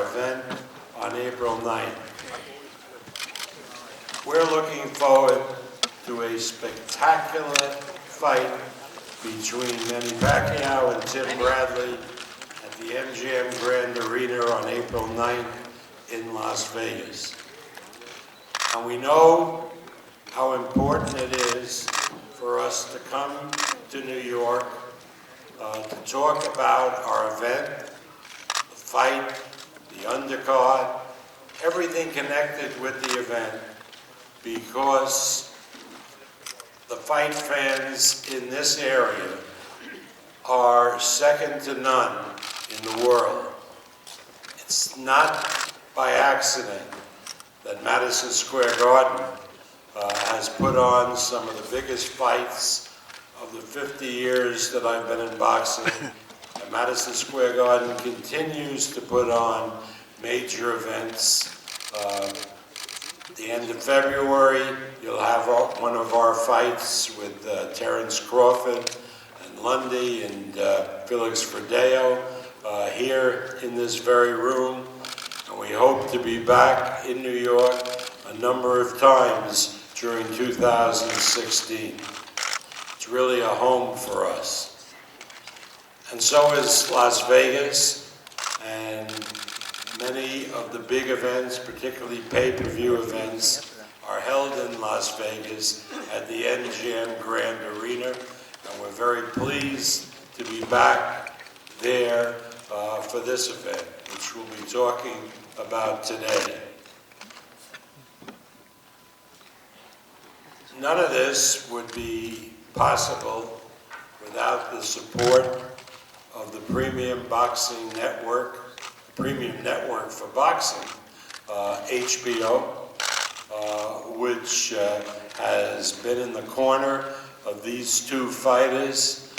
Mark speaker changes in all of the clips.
Speaker 1: event on April 9th. We're looking forward to a spectacular fight between Manny Pacquiao and Tim Bradley at the MGM Grand Arena on April 9th in Las Vegas. And we know how important it is for us to come to New York to talk about our event, the fight, the undercard, everything connected with the event, because the fight fans in this area are second to none in the world. It's not by accident that Madison Square Garden has put on some of the biggest fights of the 50 years that I've been in boxing. And Madison Square Garden continues to put on major events. The end of February, you'll have one of our fights with Terence Crawford and Lundy and Felix Verdeo here in this very room. And we hope to be back in New York a number of times during 2016. It's really a home for us. And so is Las Vegas, and many of the big events, particularly pay-per-view events, are held in Las Vegas at the MGM Grand Arena, and we're very pleased to be back there for this event, which we'll be talking about today. None of this would be possible without the support of the Premium Boxing Network, the Premium Network for Boxing, HBO, which has been in the corner of these two fighters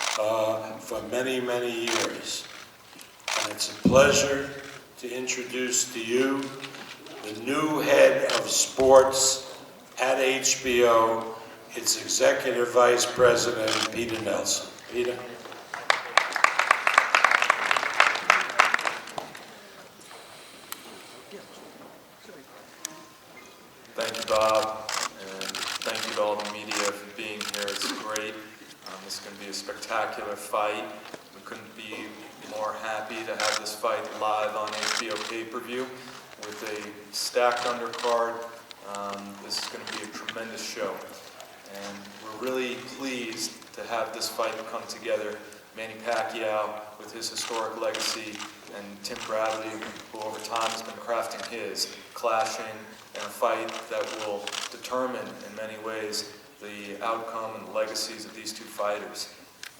Speaker 1: for many, many years. And it's a pleasure to introduce to you the new head of sports at HBO, its Executive Vice President, Peter Nelson. Peter.
Speaker 2: Thank you, Bob, and thank you to all the media for being here. It's great. This is going to be a spectacular fight. We couldn't be more happy to have this fight live on HBO pay-per-view with a stacked undercard. This is going to be a tremendous show, and we're really pleased to have this fight come together. Manny Pacquiao with his historic legacy, and Tim Bradley, who over time has been crafting his, clashing in a fight that will determine in many ways the outcome and the legacies of these two fighters.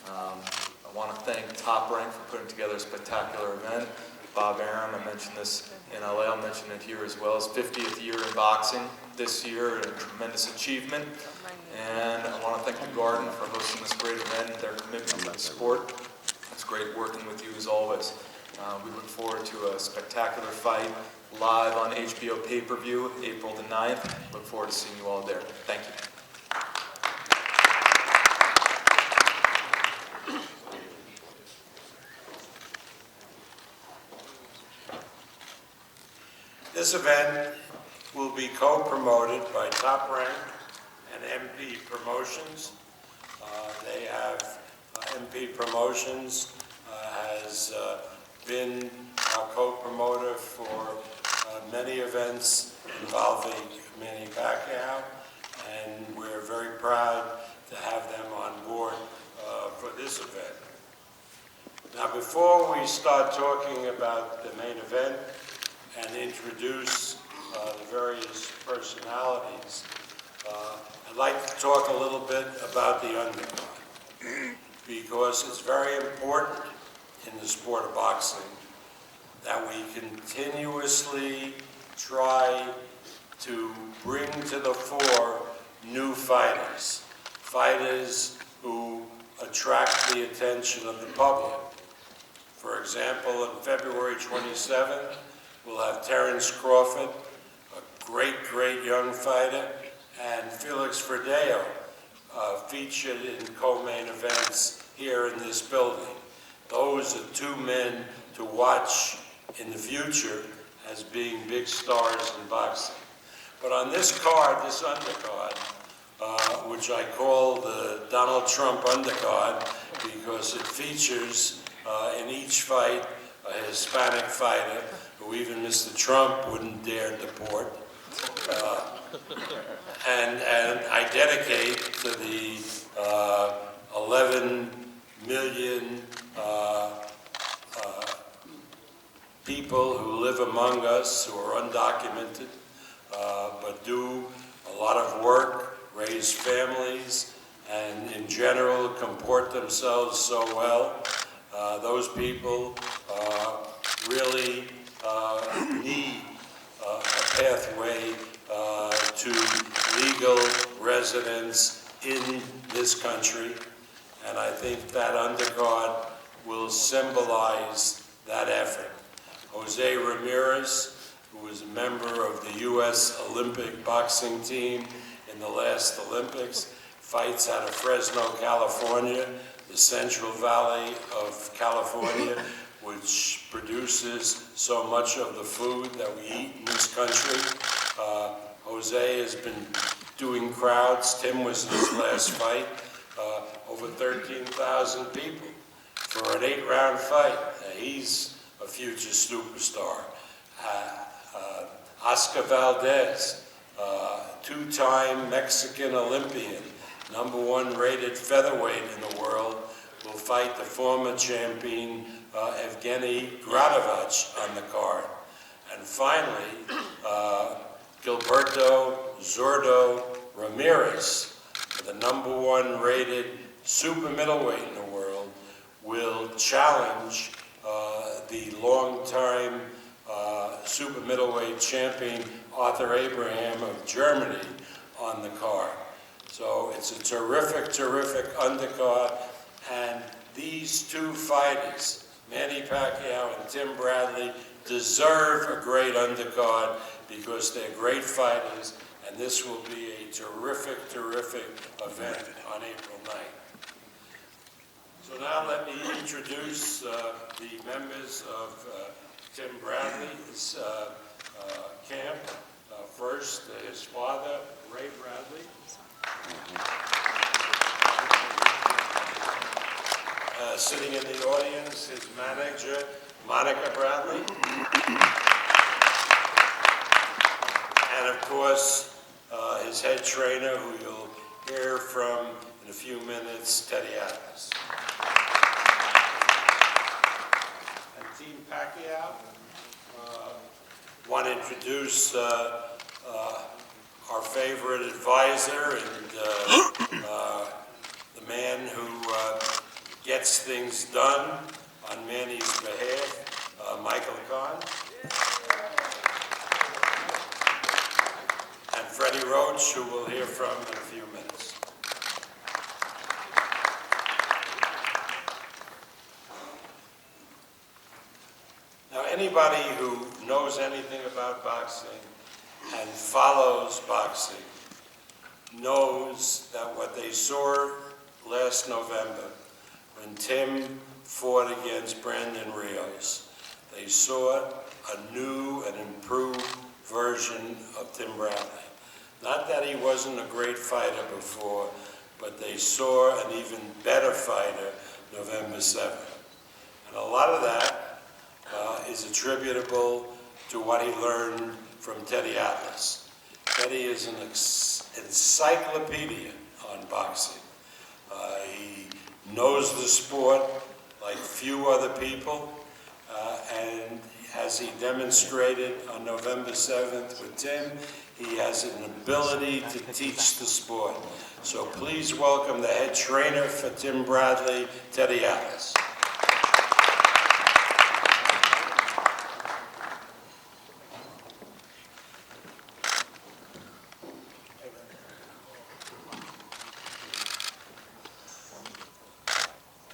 Speaker 2: I want to thank Top Rank for putting together a spectacular event. Bob Arum, I mentioned this in LA, I'll mention it here as well. His 50th year in boxing this year, a tremendous achievement. And I want to thank the Garden for hosting this great event, their commitment to the sport. It's great working with you as always. We look forward to a spectacular fight live on HBO pay-per-view, April the 9th. Look forward to seeing you all there. Thank you.
Speaker 1: This event will be co-promoted by Top Rank and MP Promotions. They have MP Promotions has been our co-promoter for many events involving Manny Pacquiao, and we're very proud to have them on board for this event. Now, before we start talking about the main event and introduce the various personalities, I'd like to talk a little bit about the undercard, because it's very important in the sport of boxing that we continuously try to bring to the fore new fighters, fighters who attract the attention of the public. For example, on February 27th, we'll have Terence Crawford, a great young fighter, and Felix Verdeo, featured in co-main events here in this building. Those are two men to watch in the future, as being big stars in boxing. But on this card, this undercard, which I call the Donald Trump undercard because it features in each fight a Hispanic fighter who even Mr. Trump wouldn't dare deport. And I dedicate to the 11 million people who live among us who are undocumented, but do a lot of work, raise families, and in general comport themselves so well. Those people really need a pathway to legal residence in this country, and I think that undercard will symbolize that effort. Jose Ramirez, who was a member of the U.S. Olympic boxing team in the last Olympics, fights out of Fresno, California, the Central Valley of California, which produces so much of the food that we eat in this country. Jose has been doing crowds. Tim was in his last fight. Over 13,000 people for an 8-round fight. He's a future superstar. Oscar Valdez, two-time Mexican Olympian, #1 rated featherweight in the world, will fight the former champion Evgeny Gradovich on the card. And finally, Gilberto Zurdo Ramirez, the #1 rated super middleweight in the world, will challenge the long-time super middleweight champion Arthur Abraham of Germany on the card. So it's a terrific, terrific undercard, and these two fighters, Manny Pacquiao and Tim Bradley, deserve a great undercard because they're great fighters, and this will be a terrific, terrific event on April 9th. So now let me introduce the members of Tim Bradley's camp. First, his father, Ray Bradley. Sitting in the audience, his manager, Monica Bradley. And of course, his head trainer, who you'll hear from in a few minutes, Teddy Atlas. And Team Pacquiao, want to introduce our favorite advisor and the man who gets things done on Manny's behalf, Michael Kahn. And Freddie Roach, who we'll hear from in a few minutes. Now, anybody who knows anything about boxing and follows boxing knows that what they saw last November when Tim fought against Brandon Rios, they saw a new and improved version of Tim Bradley. Not that he wasn't a great fighter before, but they saw an even better fighter November 7th. And a lot of that is attributable to what he learned from Teddy Atlas. Teddy is an encyclopedia on boxing. He knows the sport like few other people, and as he demonstrated on November 7th with Tim, he has an ability to teach the sport. So please welcome the head trainer for Tim Bradley, Teddy Atlas.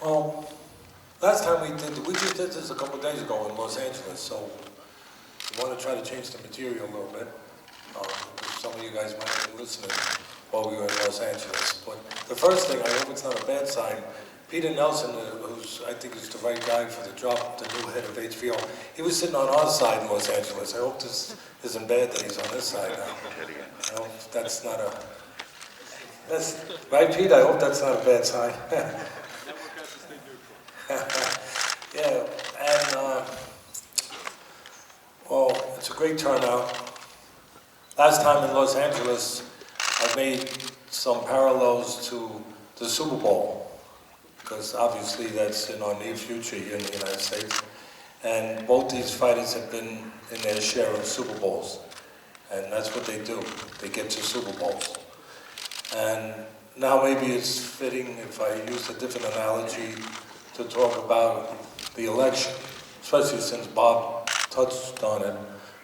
Speaker 3: Well, last time we just did this a couple days ago in Los Angeles, so we want to try to change the material a little bit. Some of you guys might have been listening while we were in Los Angeles. But the first thing, I hope it's not a bad sign, Peter Nelson, who's I think is the right guy for the job, the new head of HBO. He was sitting on our side in Los Angeles. I hope this isn't bad that he's on this side now. I hope that's not that's, right, Pete? I hope that's not a bad sign. Yeah, and, well, it's a great turnout. Last time in Los Angeles, I made some parallels to the Super Bowl, because obviously that's in our near future here in the United States. And both these fighters have been in their share of Super Bowls. And that's what they do. They get to Super Bowls. And now maybe it's fitting if I use a different analogy to talk about the election, especially since Bob touched on it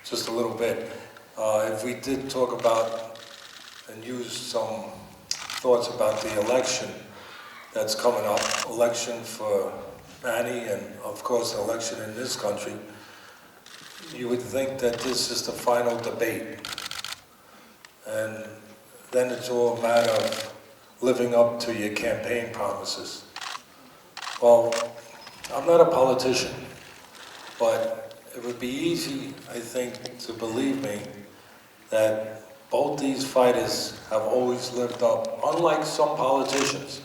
Speaker 3: just a little bit. If we did talk about and use some thoughts about the election that's coming up, election for Manny and of course the election in this country, you would think that this is the final debate. And then it's all a matter of living up to your campaign promises. Well, I'm not a politician, but it would be easy, I think, to believe me that both these fighters have always lived up, unlike some politicians,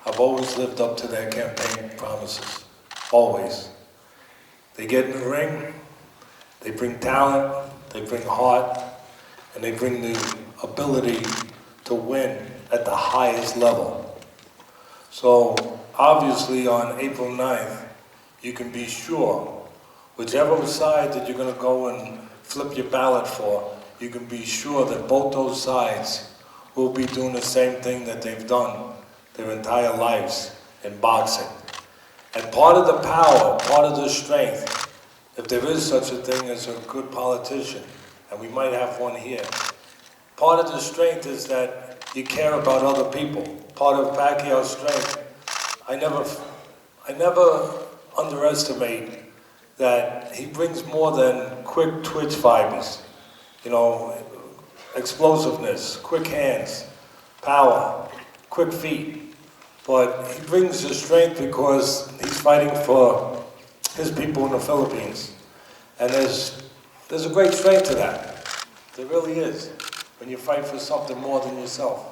Speaker 3: have always lived up to their campaign promises. Always. They get in the ring, they bring talent, they bring heart, and they bring the ability to win at the highest level. So, obviously on April 9th, you can be sure, whichever side that you're going to go and flip your ballot for, you can be sure that both those sides will be doing the same thing that they've done their entire lives in boxing. And part of the power, part of the strength, if there is such a thing as a good politician, and we might have one here, part of the strength is that you care about other people. Part of Pacquiao's strength, I never underestimate that he brings more than quick twitch fibers. You know, explosiveness, quick hands, power, quick feet. But he brings the strength because he's fighting for his people in the Philippines. And there's a great strength to that. There really is. When you fight for something more than yourself.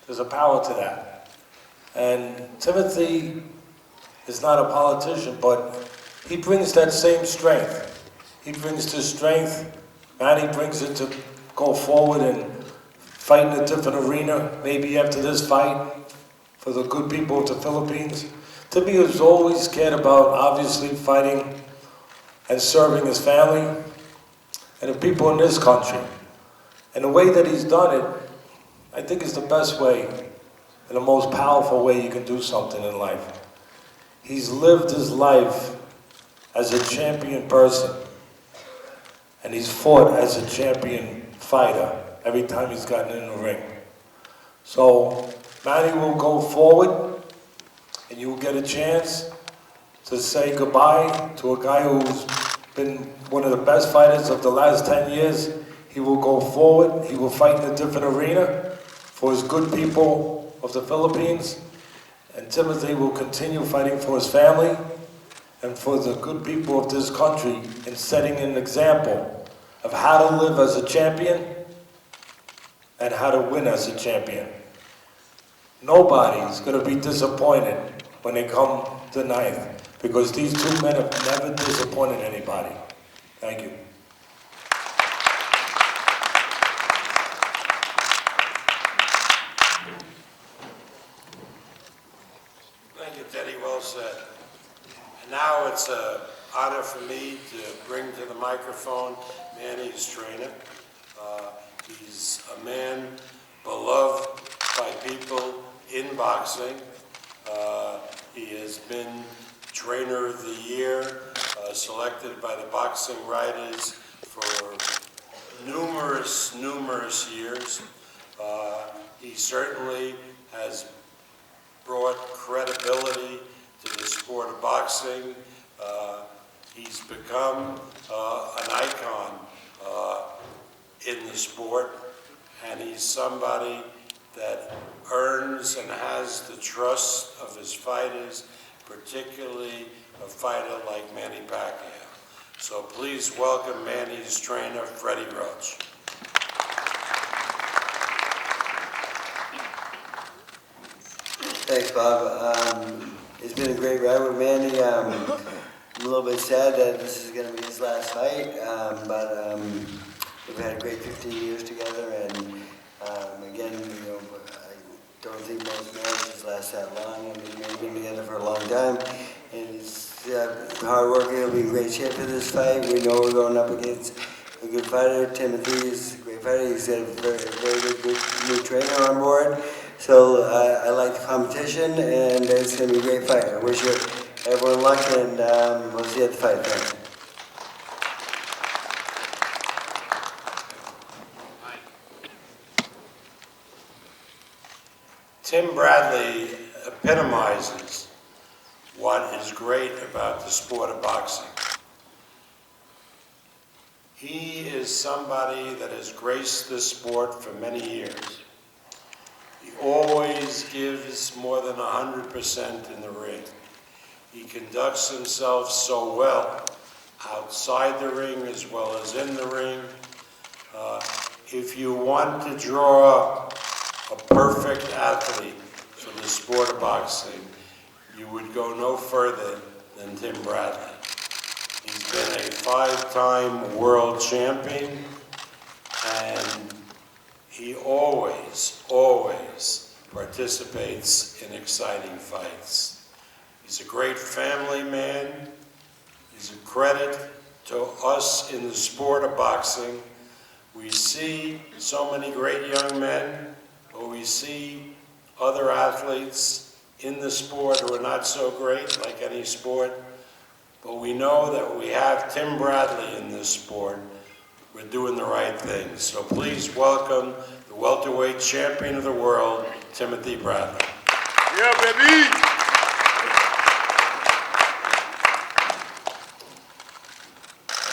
Speaker 3: There's a power to that. And Timothy is not a politician, but he brings that same strength. He brings the strength. Manny brings it to go forward and fight in a different arena, maybe after this fight, for the good people of the Philippines. Timothy has always cared about, obviously, fighting and serving his family and the people in this country. And the way that he's done it, I think is the best way and the most powerful way you can do something in life. He's lived his life as a champion person. And he's fought as a champion fighter every time he's gotten in the ring. So Manny will go forward, and you will get a chance to say goodbye to a guy who's been one of the best fighters of the last 10 years. He will go forward, he will fight in a different arena for his good people of the Philippines. And Timothy will continue fighting for his family and for the good people of this country in setting an example of how to live as a champion and how to win as a champion. Nobody's going to be disappointed when they come to ninth, because these two men have never disappointed anybody. Thank you.
Speaker 1: Thank you, Teddy. Well said. And now it's an honor for me to bring to the microphone Manny's trainer. He's a man beloved by people in boxing. He has been Trainer of the Year, selected by the boxing writers for numerous years. He certainly has brought credibility to the sport of boxing. He's become an icon in the sport, and he's somebody that earns and has the trust of his fighters particularly a fighter like Manny Pacquiao. So please welcome Manny's trainer, Freddie Roach.
Speaker 4: Thanks, Bob. It's been a great ride with Manny. I'm a little bit sad that this is going to be his last fight, but we've had a great 15 years together, and again, I don't think most marriages last that long, and we've been together for a long time, and he's hard working. He'll be in great shape for this fight. We know we're going up against a good fighter. Timothy is a great fighter. He's got a very good new trainer on board. So I like the competition, and it's going to be a great fight. I wish everyone luck, and we'll see you at the fight. Thanks.
Speaker 1: Tim Bradley epitomizes what is great about the sport of boxing. He is somebody that has graced this sport for many years. He always gives more than 100% in the ring. He conducts himself so well outside the ring as well as in the ring. If you want to draw a perfect athlete for the sport of boxing, you would go no further than Tim Bradley. He's been a 5-time world champion, and he always participates in exciting fights. He's a great family man. He's a credit to us in the sport of boxing. We see so many great young men, but we see other athletes in the sport who are not so great, like any sport. But we know that we have Tim Bradley in this sport. We're doing the right thing. So please welcome the welterweight champion of the world, Timothy Bradley.
Speaker 5: Yeah, baby!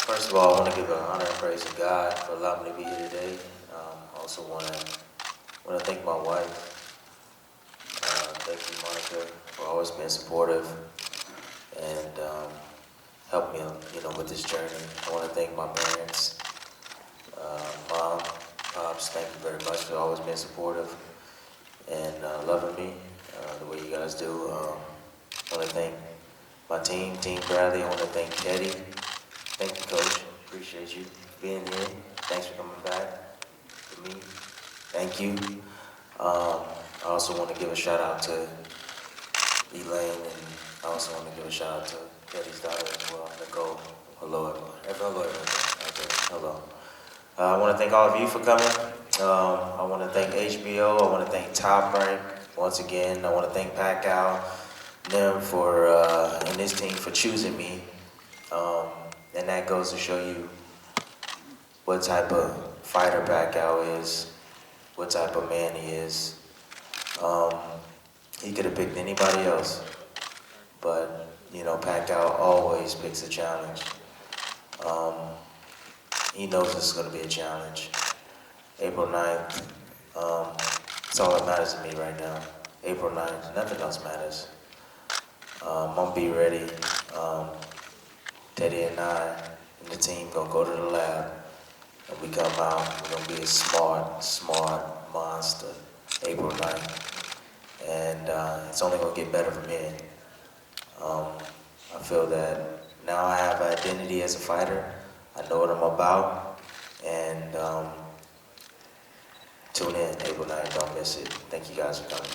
Speaker 6: First of all, I want to give an honor and praise to God for allowing me to be here today. I also want to thank my wife. Thank you, Monica, for always being supportive and help me, with this journey. I want to thank my parents, Mom, Pops. Thank you very much for always being supportive and loving me the way you guys do. I want to thank my team, Team Bradley. I want to thank Teddy. Thank you, Coach. Appreciate you being here. Thanks for coming back to me. Thank you. I also want to give a shout out to Elaine, and I also want to give a shout out to Teddy's daughter as well, Nicole. Hello, everyone. Hello, everyone. Okay. Hello. I want to thank all of you for coming. I want to thank HBO. I want to thank Top Rank once again. I want to thank Pacquiao, them for and his team for choosing me. And that goes to show you what type of fighter Pacquiao is, what type of man he is. He could have picked anybody else, but Pacquiao always picks a challenge. He knows this is going to be a challenge. April 9th, it's all that matters to me right now. April 9th, nothing else matters. I'm going to be ready. Teddy and I and the team going to go to the lab, and we come out, we're going to be a smart monster, April 9th. And it's only going to get better from here. I feel that now I have an identity as a fighter. I know what I'm about. And tune in April 9th, don't miss it. Thank you guys for coming.